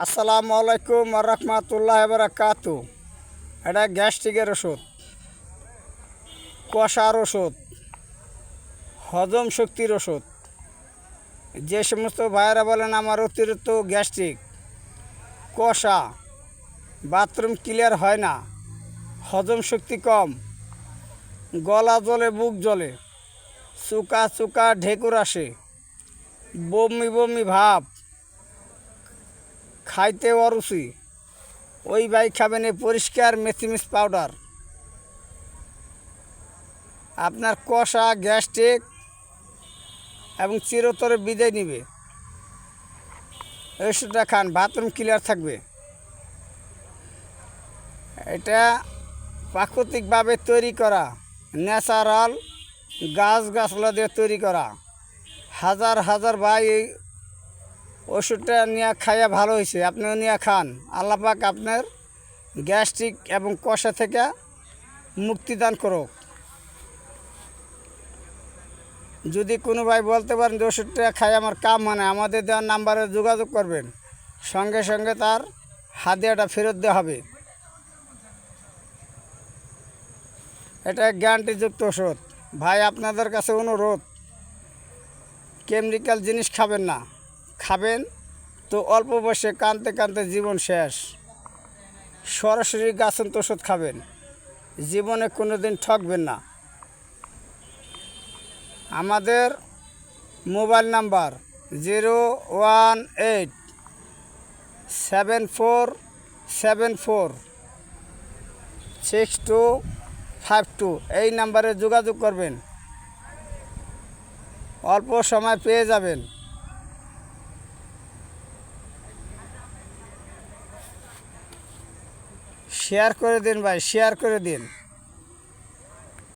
আসসালামু আলাইকুম রহমতুল্লাহ বারাকাতু। এটা গ্যাস্ট্রিকের ওষুধ, কষার ওষুধ, হজম শক্তির ওষুধ। যে সমস্ত ভাইয়েরা বলেন আমার অতিরিক্ত গ্যাস্ট্রিক, কষা, বাথরুম ক্লিয়ার হয় না, হজম শক্তি কম, গলা জ্বলে, বুক জ্বলে, চুকা চুকা ঢেকুর আসে, বমি বমি ভাব, খাইতে অরুচি, ওই ভাই খাবেন এই পরিষ্কার মেথিমিস পাউডার। আপনার কষা, গ্যাস্ট্রিক এবং চিরতরে বিদায় নিবে। ওষুধটা খান, বাথরুম ক্লিয়ার থাকবে। এটা প্রাকৃতিকভাবে তৈরি করা, ন্যাচারাল গাছগাছলা দিয়ে তৈরি করা। হাজার হাজার ভাই এই ওষুধটা নিয়ে খাইয়া ভালো হয়েছে, আপনিও নিয়ে খান। আল্লাহ পাক আপনার গ্যাস্ট্রিক এবং কষা থেকে মুক্তিদান করুক। যদি কোনো ভাই বলতে পারেন যে ওষুধটা খাই আমার কাম মানে, আমাদের দেওয়ার নাম্বারে যোগাযোগ করবেন, সঙ্গে সঙ্গে তার হাদিয়াটা ফেরত দেওয়া হবে। এটা গ্যারান্টিযুক্ত ওষুধ। ভাই আপনাদের কাছে অনুরোধ, কেমিক্যাল জিনিস খাবেন না। খাবেন তো অল্প বয়সে কানতে কানতে জীবন শেষ। সরাসরি গাছন্ত ওষুধ খাবেন, জীবনে কোনো দিন ঠকবেন না। আমাদের মোবাইল নাম্বার 01874746252, এই নাম্বারে যোগাযোগ করবেন, অল্প সময় পেয়ে যাবেন। শেয়ার করে দিন ভাই, শেয়ার করে দিন।